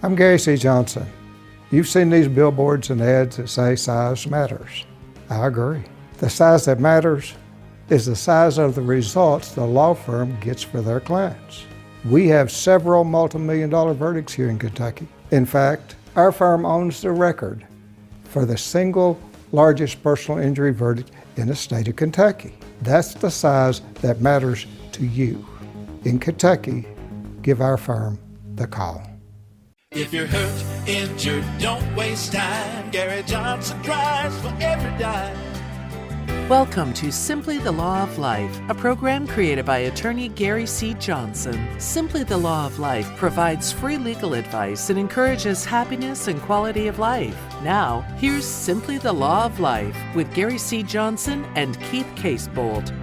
I'm Gary C. Johnson. You've seen these billboards and ads that say size matters. I agree. The size that matters is the size of the results the law firm gets for their clients. We have several multi-million-dollar verdicts here in Kentucky. In fact, our firm owns the record for the single largest personal injury verdict in the state of Kentucky. That's the size that matters to you. In Kentucky, give our firm the call. If you're hurt, injured, don't waste time. Gary Johnson drives for every dime. Welcome to Simply the Law of Life, a program created by attorney Gary C. Johnson. Simply the Law of Life provides free legal advice and encourages happiness and quality of life. Now, here's Simply the Law of Life with Gary C. Johnson and Keith Casebolt.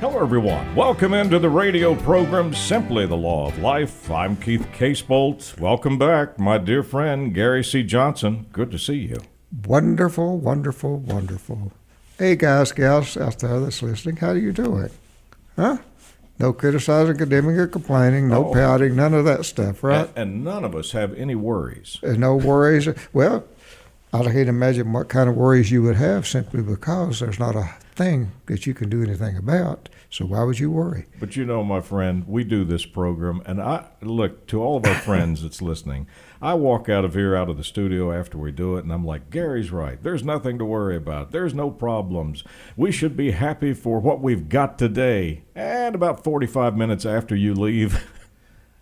Hello, everyone. Welcome into the radio program, Simply the Law of Life. I'm Keith Casebolt. Welcome back, my dear friend, Gary C. Johnson. Good to see you. Wonderful, wonderful, wonderful. Hey, guys, gals out there that's listening, how are you doing? Huh? No criticizing, condemning, or complaining, no pouting, none of that stuff, right? And none of us have any worries. And no worries. Well, I can't imagine what kind of worries you would have simply because there's not a thing that you can do anything about. So why would you worry? But you know, my friend, we do this program, and I look to all of our friends that's listening. I walk out of the studio after we do it, and I'm like, Gary's right. There's nothing to worry about. There's no problems. We should be happy for what we've got today. And about 45 minutes after you leave,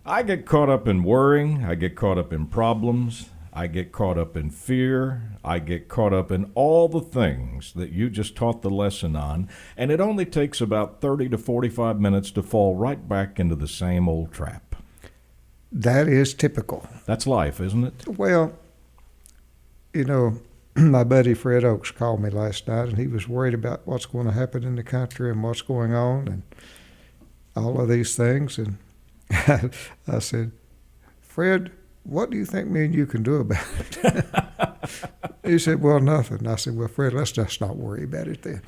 I get caught up in worrying. I get caught up in problems. I get caught up in fear. I get caught up in all the things that you just taught the lesson on, and it only takes about 30 to 45 minutes to fall right back into the same old trap. That is typical. That's life, isn't it? Well, you know, my buddy Fred Oakes called me last night, and he was worried about what's going to happen in the country and what's going on and all of these things. And I said, Fred, what do you think me and you can do about it? He said, well, nothing. I said, well, Fred, let's just not worry about it then.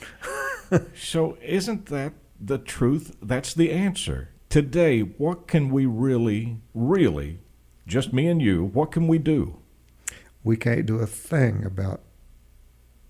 So isn't that the truth? That's the answer. Today, what can we really, just me and you, what can we do? We can't do a thing about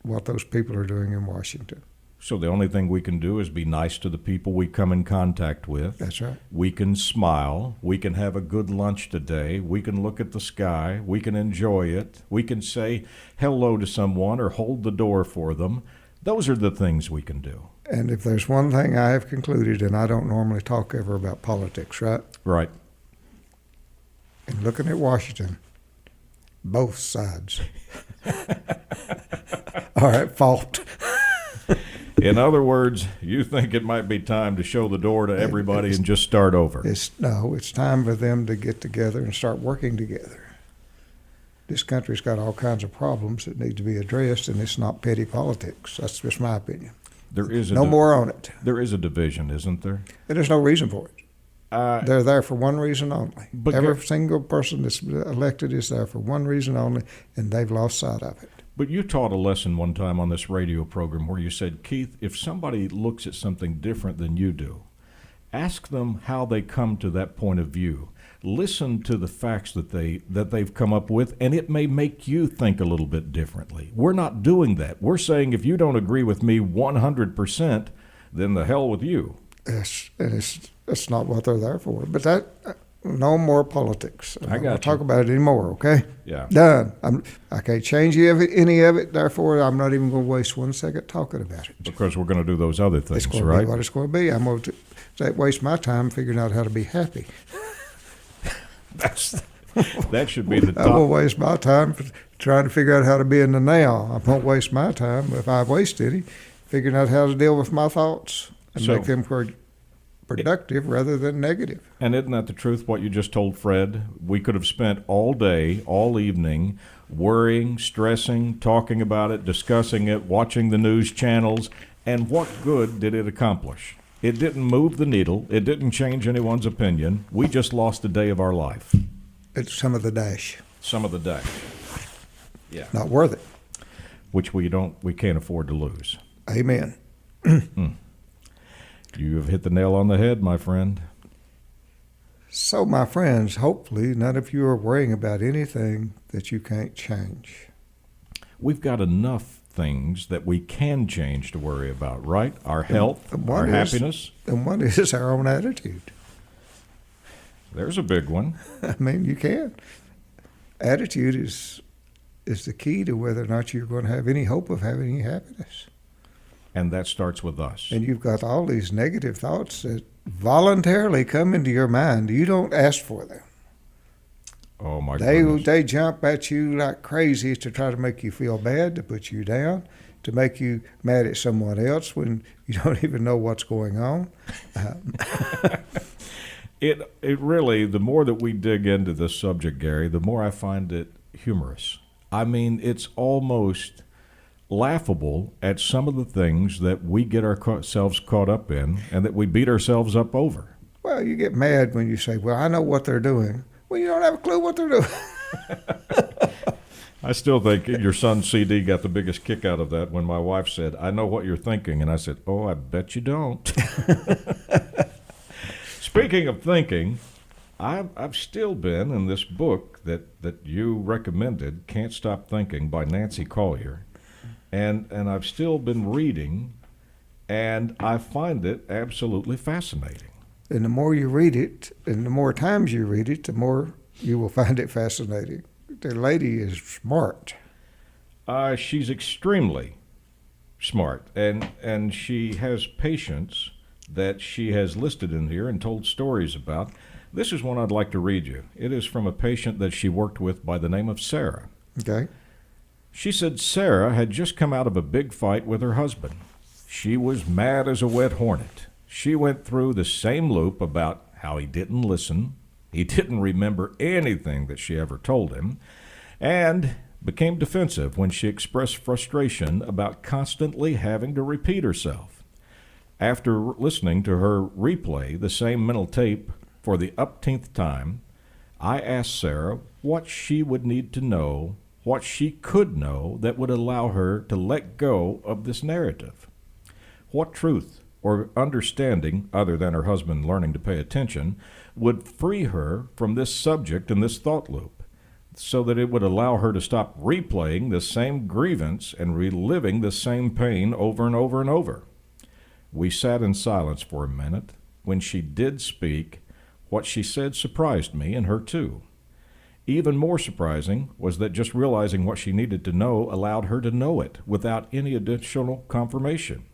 what those people are doing in Washington. So the only thing we can do is be nice to the people we come in contact with. That's right. We can smile. We can have a good lunch today. We can look at the sky. We can enjoy it. We can say hello to someone or hold the door for them. Those are the things we can do. And if there's one thing I have concluded, and I don't normally talk ever about politics, right? Right. And looking at Washington, both sides are at fault. In other words, you think it might be time to show the door to everybody and just start over. It's time for them to get together and start working together. This country's got all kinds of problems that need to be addressed, and it's not petty politics. That's just my opinion. There is no more on it. There is a division, isn't there? And there's no reason for it. They're there for one reason only. Every single person that's elected is there for one reason only, and they've lost sight of it. But you taught a lesson one time on this radio program where you said, Keith, if somebody looks at something different than you do, ask them how they come to that point of view. Listen to the facts that they've come up with, and it may make you think a little bit differently. We're not doing that. We're saying if you don't agree with me 100%, then the hell with you. Yes, and it's not what they're there for. But that... No more politics. I'm not going to talk about it anymore, okay? Yeah. Done. I can't change any of it, therefore I'm not even going to waste 1 second talking about it. Because we're going to do those other things, it's going right? To be what it's going to be. I'm going to waste my time figuring out how to be happy. That should be the top. I will waste my time trying to figure out how to be in the now. I won't waste my time, if I waste any, figuring out how to deal with my thoughts and make them productive rather than negative. And isn't that the truth, what you just told Fred? We could have spent all day, all evening, worrying, stressing, talking about it, discussing it, watching the news channels, and what good did it accomplish? It didn't move the needle. It didn't change anyone's opinion. We just lost a day of our life. It's some of the dash. Some of the dash. Yeah. Not worth it. Which we can't afford to lose. Amen. You have hit the nail on the head, my friend. So, my friends, hopefully none of you are worrying about anything that you can't change. We've got enough things that we can change to worry about, right? Our health, our happiness. And one is our own attitude. There's a big one. I mean, you can. Attitude is the key to whether or not you're going to have any hope of having any happiness. And that starts with us. And you've got all these negative thoughts that voluntarily come into your mind. You don't ask for them. Oh, my goodness. They jump at you like crazy to try to make you feel bad, to put you down, to make you mad at someone else when you don't even know what's going on. It really, the more that we dig into this subject, Gary, the more I find it humorous. I mean, it's almost laughable at some of the things that we get ourselves caught up in and that we beat ourselves up over. Well, you get mad when you say, well, I know what they're doing. Well, you don't have a clue what they're doing. I still think your son CD got the biggest kick out of that when my wife said, I know what you're thinking. And I said, oh, I bet you don't. Speaking of thinking, I've still been in this book that you recommended, Can't Stop Thinking by Nancy Collier. And I've still been reading, and I find it absolutely fascinating. And the more you read it, and the more times you read it, the more you will find it fascinating. The lady is smart. She's extremely smart, and she has patience that she has listed in here and told stories about. This is one I'd like to read you. It is from a patient that she worked with by the name of Sarah. Okay. She said Sarah had just come out of a big fight with her husband. She was mad as a wet hornet. She went through the same loop about how he didn't listen, he didn't remember anything that she ever told him, and became defensive when she expressed frustration about constantly having to repeat herself. After listening to her replay the same mental tape for the upteenth time, I asked Sarah what she would need to know, what she could know that would allow her to let go of this narrative. What truth or understanding, other than her husband learning to pay attention, would free her from this subject and this thought loop, so that it would allow her to stop replaying the same grievance and reliving the same pain over and over and over. We sat in silence for a minute. When she did speak, what she said surprised me and her too. Even more surprising was that just realizing what she needed to know allowed her to know it without any additional confirmation.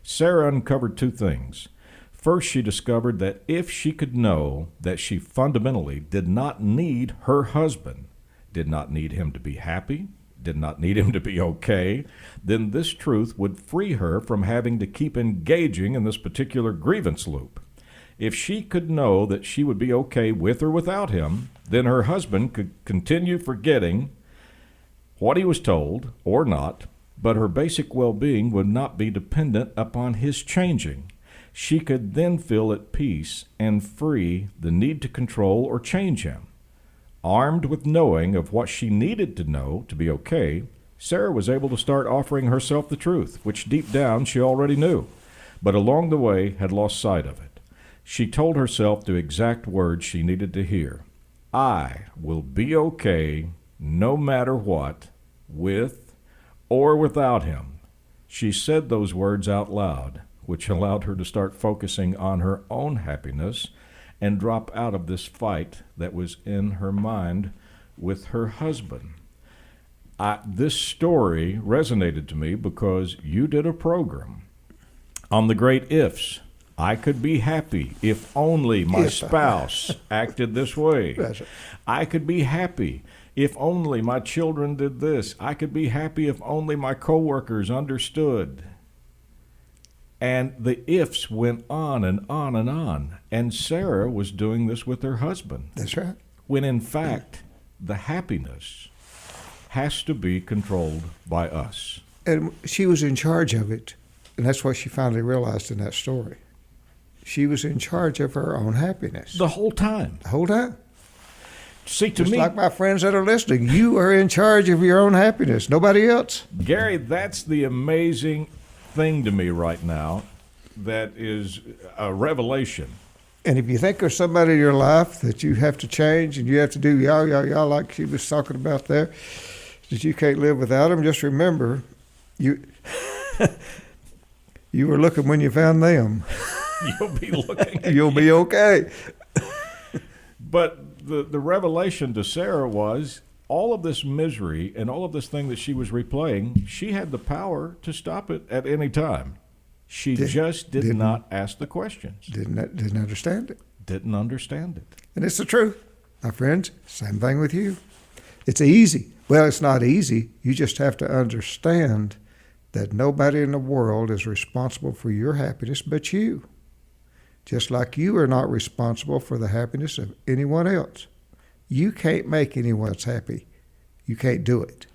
Sarah uncovered two things. First, she discovered that if she could know that she fundamentally did not need her husband, did not need him to be happy, did not need him to be okay, then this truth would free her from having to keep engaging in this particular grievance loop. If she could know that she would be okay with or without him, then her husband could continue forgetting what he was told or not, but her basic well-being would not be dependent upon his changing. She could then feel at peace and free the need to control or change him. Armed with knowing of what she needed to know to be okay, Sarah was able to start offering herself the truth, which deep down she already knew, but along the way had lost sight of it. She told herself the exact words she needed to hear. I will be okay no matter what, with or without him. She said those words out loud, which allowed her to start focusing on her own happiness and drop out of this fight that was in her mind with her husband. This story resonated to me because you did a program on the great ifs. I could be happy if only my spouse acted this way. That's it. I could be happy if only my children did this. I could be happy if only my coworkers understood. And the ifs went on and on and on. And Sarah was doing this with her husband. That's right. When in fact, the happiness has to be controlled by us. And she was in charge of it. And that's what she finally realized in that story. She was in charge of her own happiness. The whole time. The whole time. See, to Just me, like my friends that are listening, you are in charge of your own happiness, nobody else. Gary, that's the amazing thing to me right now that is a revelation. And if you think there's somebody in your life that you have to change and you have to do y'all like she was talking about there, that you can't live without them, just remember, you you were looking when you found them. You'll be looking. You'll be okay. But the revelation to Sarah was all of this misery and all of this thing that she was replaying, she had the power to stop it at any time. She just did not ask the questions. Didn't understand it. Didn't understand it. And it's the truth, my friends. Same thing with you. It's easy. Well, it's not easy. You just have to understand that nobody in the world is responsible for your happiness but you. Just like you are not responsible for the happiness of anyone else. You can't make anyone else happy. You can't do it.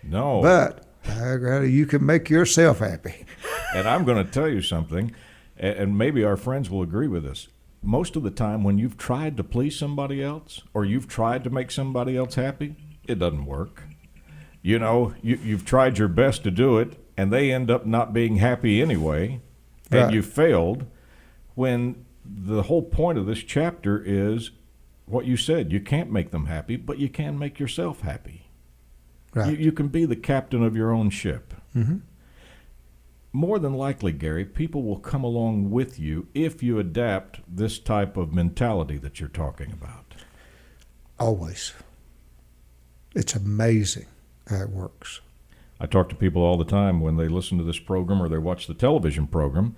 No. But you can make yourself happy. And I'm going to tell you something, and maybe our friends will agree with this. Most of the time when you've tried to please somebody else or you've tried to make somebody else happy, it doesn't work. You know, you've tried your best to do it, and they end up not being happy anyway, and Right. you failed, when the whole point of this chapter is what you said. You can't make them happy, but you can make yourself happy. Right. You can be the captain of your own ship. Mm-hmm. More than likely, Gary, people will come along with you if you adapt this type of mentality that you're talking about. Always. It's amazing how it works. I talk to people all the time when they listen to this program or they watch the television program,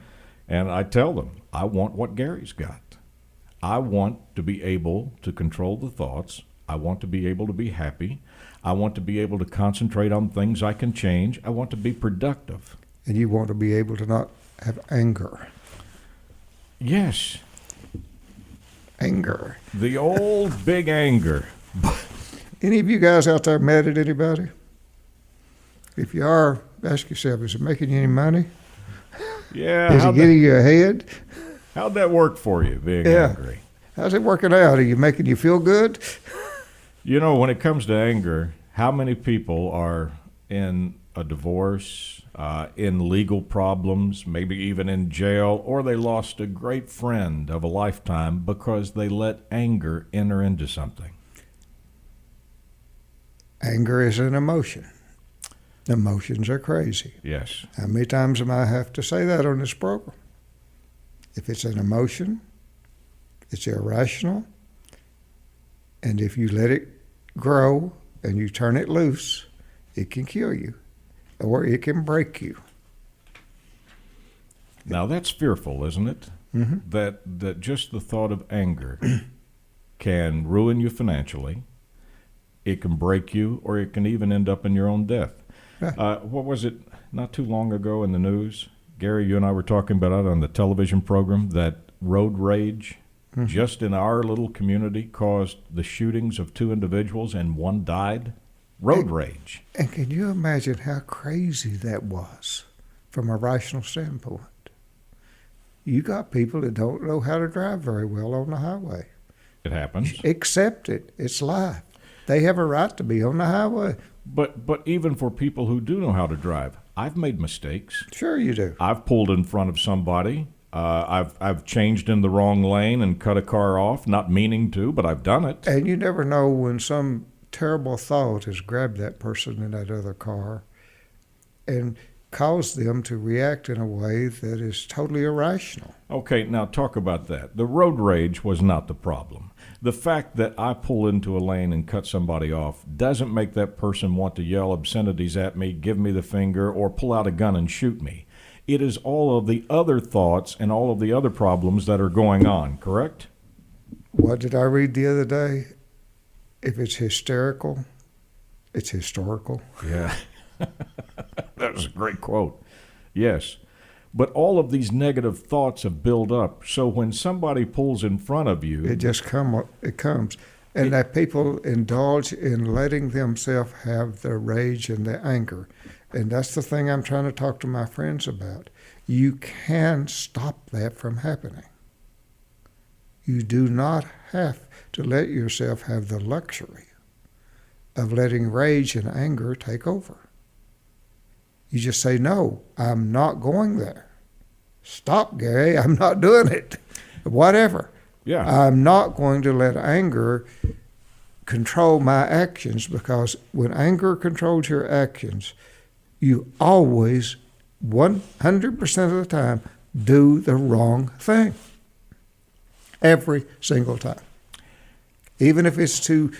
and I tell them, I want what Gary's got. I want to be able to control the thoughts. I want to be able to be happy. I want to be able to concentrate on things I can change. I want to be productive. And you want to be able to not have anger. Yes, Anger. the old big anger. Any of you guys out there mad at anybody? If you are, ask yourself, is it making you any money? Yeah, Is it getting you ahead? how'd that work for you, being Yeah. angry? How's it working out? Are you making you feel good? You know, when it comes to anger, how many people are in a divorce, in legal problems, maybe even in jail, or they lost a great friend of a lifetime because they let anger enter into something? Anger is an emotion. Emotions are crazy. Yes. How many times am I have to say that on this program? If it's an emotion, it's irrational, and if you let it grow and you turn it loose, it can kill you, or it can break you. Now that's fearful, isn't it? Mm-hmm. That just the thought of anger can ruin you financially. It can break you, or it can even end up in your own death. Right. What was it not too long ago in the news? Gary, you and I were talking about it on the television program, that road rage just in our little community caused the shootings of 2 individuals and 1 died. Road rage. And can you imagine how crazy that was from a rational standpoint? You got people that don't know how to drive very well on the highway. It happens. Accept it. It's life. They have a right to be on the highway. But even for people who do know how to drive, I've made mistakes. Sure you do. I've pulled in front of somebody. I've changed in the wrong lane and cut a car off, not meaning to, but I've done it. And you never know when some terrible thought has grabbed that person in that other car and caused them to react in a way that is totally irrational. Okay, now talk about that. The road rage was not the problem. The fact that I pull into a lane and cut somebody off doesn't make that person want to yell obscenities at me, give me the finger, or pull out a gun and shoot me. It is all of the other thoughts and all of the other problems that are going on, correct? What did I read the other day? If it's hysterical, it's historical. Yeah. That was a great quote. Yes. But all of these negative thoughts have built up. So when somebody pulls in front of you, It comes. And that people indulge in letting themselves have their rage and their anger. And that's the thing I'm trying to talk to my friends about. You can stop that from happening. You do not have to let yourself have the luxury of letting rage and anger take over. You just say, no, I'm not going there. Stop, Gary, I'm not doing it. Whatever. Yeah. I'm not going to let anger control my actions, because when anger controls your actions, you always, 100% of the time, do the wrong thing. Every single time. Even if it's to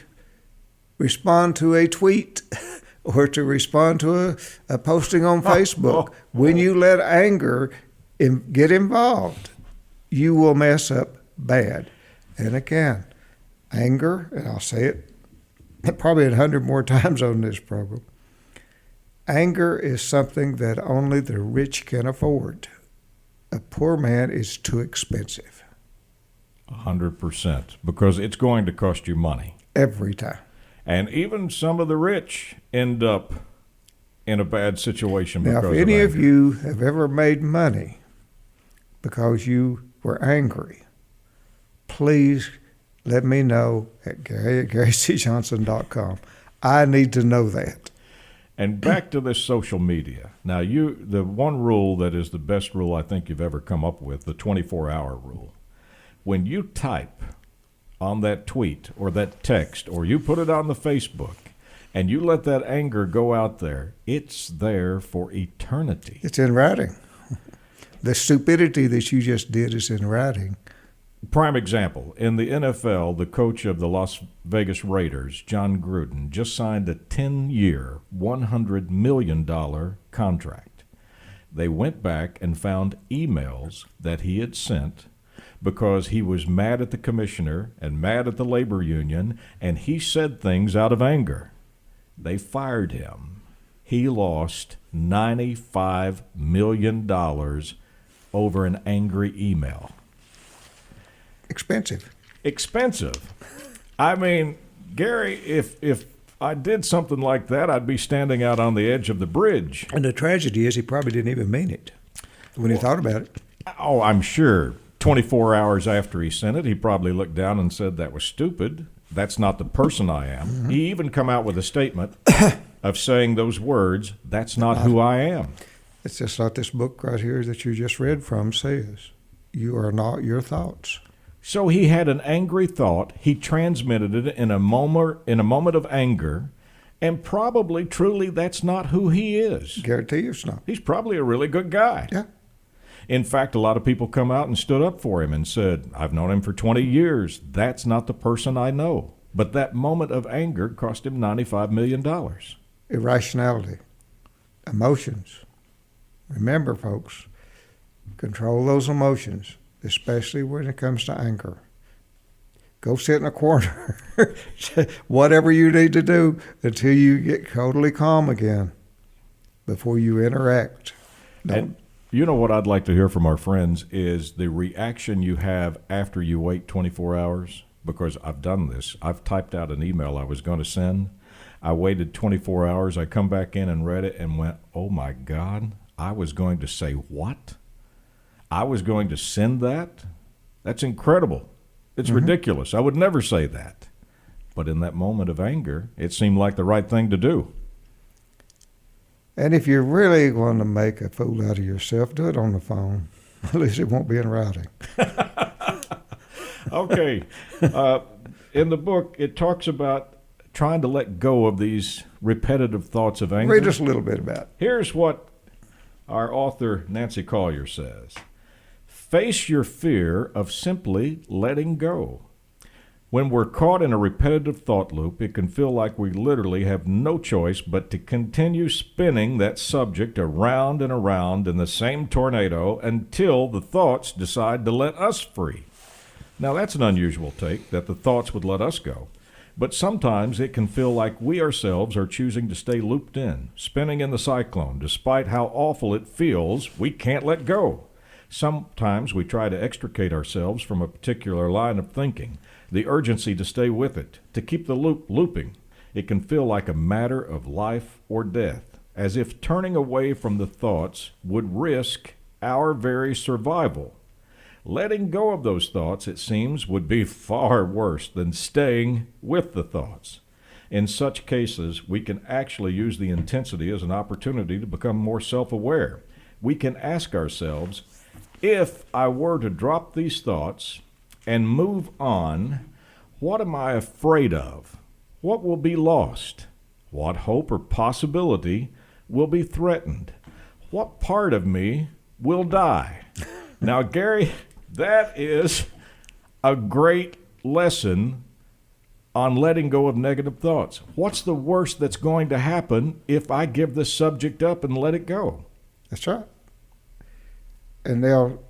respond to a tweet or to respond to a posting on Facebook, when you let anger get involved, you will mess up bad. And again, anger, and I'll say it probably 100 more times on this program, anger is something that only the rich can afford. A poor man is too expensive. 100%, because it's going to cost you money. Every time. And even some of the rich end up in a bad situation because Now, of if any of anger. you have ever made money because you were angry, please let me know at GaryCJohnson.com. I need to know that. And back to this social media. Now, the one rule that is the best rule I think you've ever come up with, the 24-hour rule. When you type on that tweet or that text, or you put it on the Facebook, and you let that anger go out there, it's there for eternity. It's in writing. The stupidity that you just did is in writing. Prime example, in the NFL, the coach of the Las Vegas Raiders, John Gruden, just signed a 10-year, $100 million contract. They went back and found emails that he had sent because he was mad at the commissioner and mad at the labor union, and he said things out of anger. They fired him. He lost $95 million over an angry email. Expensive. I mean, Gary, if I did something like that, I'd be standing out on the edge of the bridge. And the tragedy is he probably didn't even mean it when he thought about it. Oh, I'm sure 24 hours after he sent it, he probably looked down and said, that was stupid. That's not the person I am. Mm-hmm. He even come out with a statement of saying those words, that's not who I am. It's just like this book right here that you just read from says, you are not your thoughts. So he had an angry thought. He transmitted it in a moment of anger, and probably, truly, that's not who he is. Guarantee you it's not. He's probably a really good guy. Yeah. In fact, a lot of people come out and stood up for him and said, I've known him for 20 years. That's not the person I know. But that moment of anger cost him $95 million. Irrationality. Emotions. Remember, folks, control those emotions, especially when it comes to anger. Go sit in a corner, whatever you need to do until you get totally calm again before you interact. And you know what I'd like to hear from our friends is the reaction you have after you wait 24 hours, because I've done this. I've typed out an email I was going to send. I waited 24 hours. I come back in and read it and went, oh, my God, I was going to say what? I was going to send that? That's incredible. It's ridiculous. I would never say that. But in that moment of anger, it seemed like the right thing to do. And if you're really going to make a fool out of yourself, do it on the phone. At least it won't be in writing. Okay. In the book, it talks about trying to let go of these repetitive thoughts of anger. Read us a little bit about it. Here's what our author, Nancy Collier, says. Face your fear of simply letting go. When we're caught in a repetitive thought loop, it can feel like we literally have no choice but to continue spinning that subject around and around in the same tornado until the thoughts decide to let us free. Now, that's an unusual take, that the thoughts would let us go. But sometimes it can feel like we ourselves are choosing to stay looped in, spinning in the cyclone. Despite how awful it feels, we can't let go. Sometimes we try to extricate ourselves from a particular line of thinking, the urgency to stay with it, to keep the loop looping. It can feel like a matter of life or death, as if turning away from the thoughts would risk our very survival. Letting go of those thoughts, it seems, would be far worse than staying with the thoughts. In such cases, we can actually use the intensity as an opportunity to become more self-aware. We can ask ourselves, if I were to drop these thoughts, and move on, what am I afraid of? What will be lost? What hope or possibility will be threatened? What part of me will die? Now, Gary, that is a great lesson on letting go of negative thoughts. What's the worst that's going to happen if I give this subject up and let it go? That's right. And they'll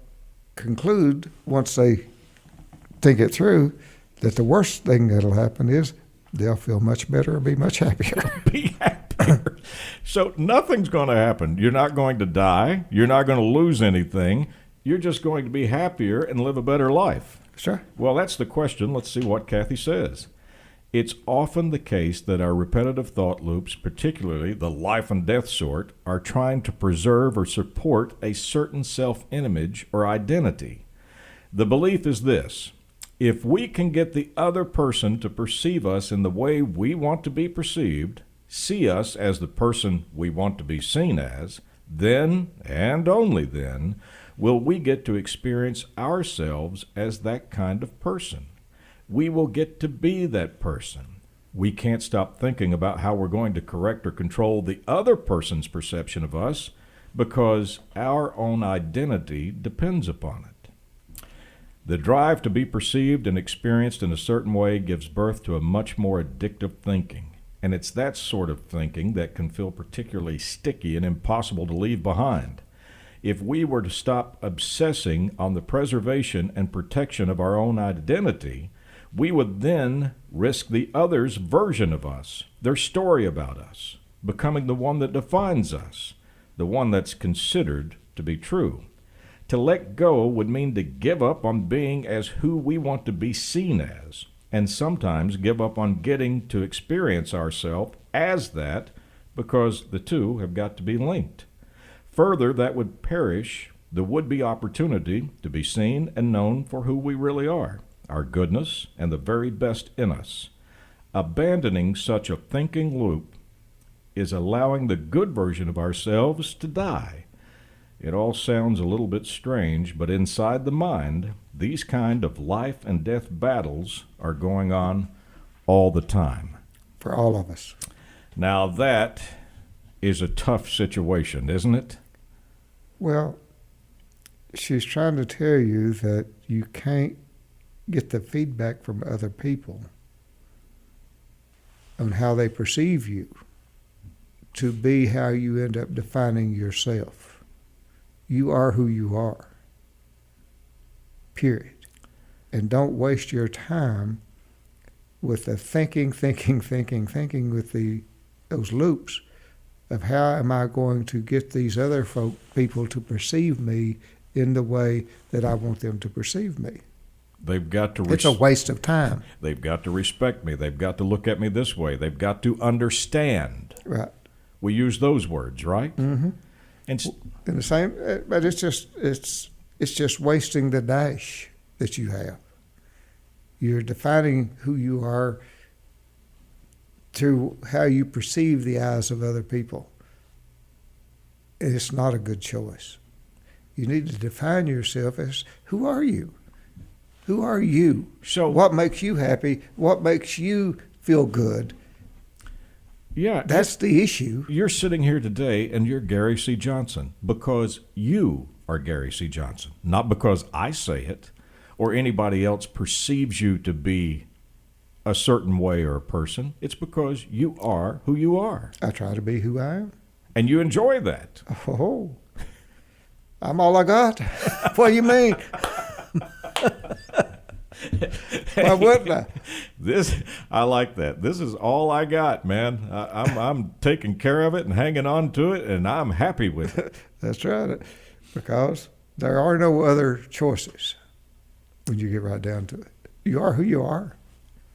conclude, once they think it through, that the worst thing that'll happen is they'll feel much better or be much happier. Be happier. So nothing's going to happen. You're not going to die. You're not going to lose anything. You're just going to be happier and live a better life. Sure. Well, that's the question. Let's see what Kathy says. It's often the case that our repetitive thought loops, particularly the life and death sort, are trying to preserve or support a certain self-image or identity. The belief is this: if we can get the other person to perceive us in the way we want to be perceived, see us as the person we want to be seen as, then, and only then, will we get to experience ourselves as that kind of person. We will get to be that person. We can't stop thinking about how we're going to correct or control the other person's perception of us because our own identity depends upon it. The drive to be perceived and experienced in a certain way gives birth to a much more addictive thinking, and it's that sort of thinking that can feel particularly sticky and impossible to leave behind. If we were to stop obsessing on the preservation and protection of our own identity, we would then risk the other's version of us, their story about us, becoming the one that defines us, the one that's considered to be true. To let go would mean to give up on being as who we want to be seen as, and sometimes give up on getting to experience ourselves as that, because the two have got to be linked. Further, that would perish the would-be opportunity to be seen and known for who we really are, our goodness, and the very best in us. Abandoning such a thinking loop is allowing the good version of ourselves to die. It all sounds a little bit strange, but inside the mind, these kind of life and death battles are going on all the time. For all of us. Now that is a tough situation, isn't it? Well, she's trying to tell you that you can't get the feedback from other people on how they perceive you to be how you end up defining yourself. You are who you are, period. And don't waste your time with the thinking with those loops of how am I going to get these other people to perceive me in the way that I want them to perceive me. They've got to. It's a waste of time. They've got to respect me. They've got to look at me this way. They've got to understand. Right. We use those words, right? Mm-hmm. And in the same, but it's just wasting the dash that you have. You're defining who you are through how you perceive the eyes of other people. And it's not a good choice. You need to define yourself as, who are you? Who are you? So what makes you happy? What makes you feel good? Yeah, that's the issue. You're sitting here today and you're Gary C. Johnson because you are Gary C. Johnson, not because I say it or anybody else perceives you to be a certain way or a person. It's because you are who you are. I try to be who I am. And you enjoy that. Oh, I'm all I got. What do you mean? Why wouldn't I? I like that. This is all I got, man. I'm taking care of it and hanging on to it, and I'm happy with it. That's right. Because there are no other choices when you get right down to it. You are who you are.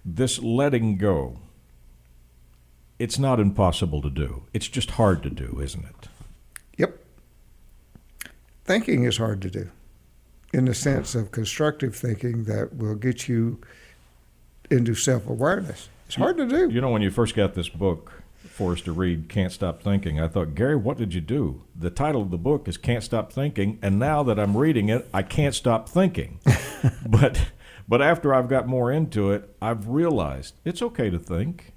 This letting go, it's not impossible to do. It's just hard to do, isn't it? Yep. Thinking is hard to do, in the sense of constructive thinking that will get you into self-awareness. It's hard to do. You know, when you first got this book for us to read, Can't Stop Thinking, I thought, Gary, what did you do? The title of the book is Can't Stop Thinking, and now that I'm reading it, I can't stop thinking. But after I've got more into it, I've realized it's okay to think.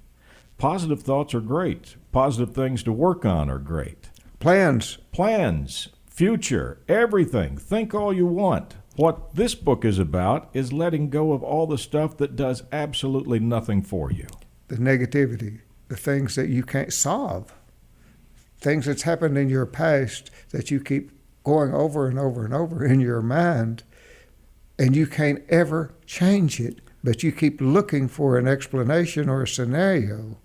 Positive thoughts are great. Positive things to work on are great. Plans. Plans, future, everything. Think all you want. What this book is about is letting go of all the stuff that does absolutely nothing for you. The negativity, the things that you can't solve, things that's happened in your past that you keep going over and over and over in your mind, and you can't ever change it, but you keep looking for an explanation or a scenario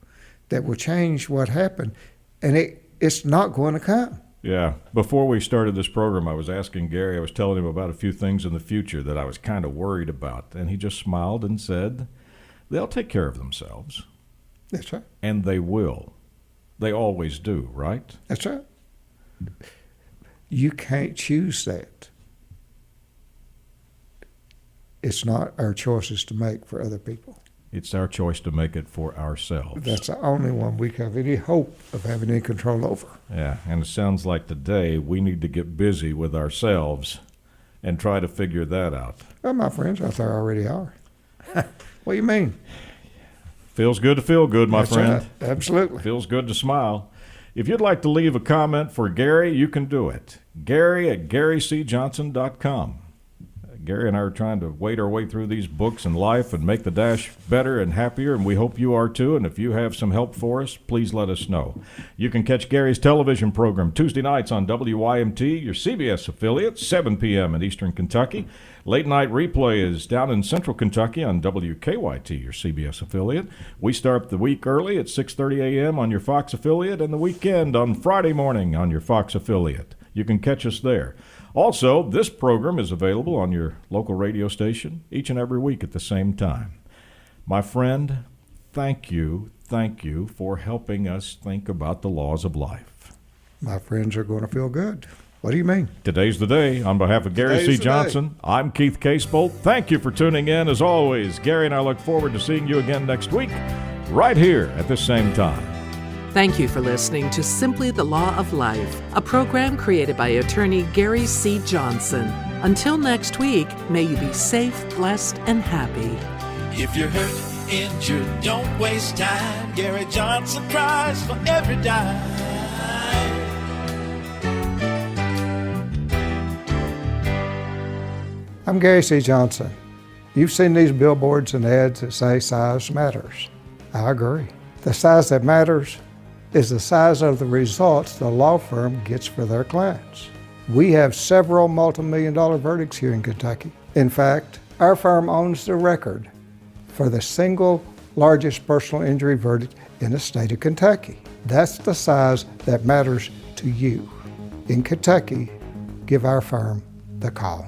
that will change what happened, and it's not going to come. Yeah. Before we started this program, I was asking Gary, I was telling him about a few things in the future that I was kind of worried about, and he just smiled and said, they'll take care of themselves. That's right. And they will. They always do, right? That's right. You can't choose that. It's not our choices to make for other people. It's our choice to make it for ourselves. That's the only one we have any hope of having any control over. Yeah, and it sounds like today we need to get busy with ourselves and try to figure that out. Well, my friends out there already are. What do you mean? Feels good to feel good, my That's friend. right. Absolutely. Feels good to smile. If you'd like to leave a comment for Gary, you can do it. Gary at GaryCJohnson.com. Gary and I are trying to wade our way through these books and life and make the dash better and happier, and we hope you are too. And if you have some help for us, please let us know. You can catch Gary's television program Tuesday nights on WYMT, your CBS affiliate, 7 p.m. in Eastern Kentucky. Late night replay is down in Central Kentucky on WKYT, your CBS affiliate. We start the week early at 6:30 a.m. on your Fox affiliate, and the weekend on Friday morning on your Fox affiliate. You can catch us there. Also, this program is available on your local radio station each and every week at the same time. My friend, thank you for helping us think about the laws of life. My friends are going to feel good. What do you mean? Today's the day. On behalf of Gary Today's C. the Johnson, I'm Keith Casebolt. Thank you for tuning in. As always, Gary and I look forward to seeing you again next week, right here at the same time. Thank you for listening to Simply the Law of Life, a program created by attorney Gary C. Johnson. Until next week, may you be safe, blessed, and happy. If you're hurt, injured, don't waste time. Gary Johnson cries for every dime. I'm Gary C. Johnson. You've seen these billboards and ads that say size matters. I agree. The size that matters is the size of the results the law firm gets for their clients. We have several multi-million-dollar verdicts here in Kentucky. In fact, our firm owns the record for the single largest personal injury verdict in the state of Kentucky. That's the size that matters to you. In Kentucky, give our firm the call.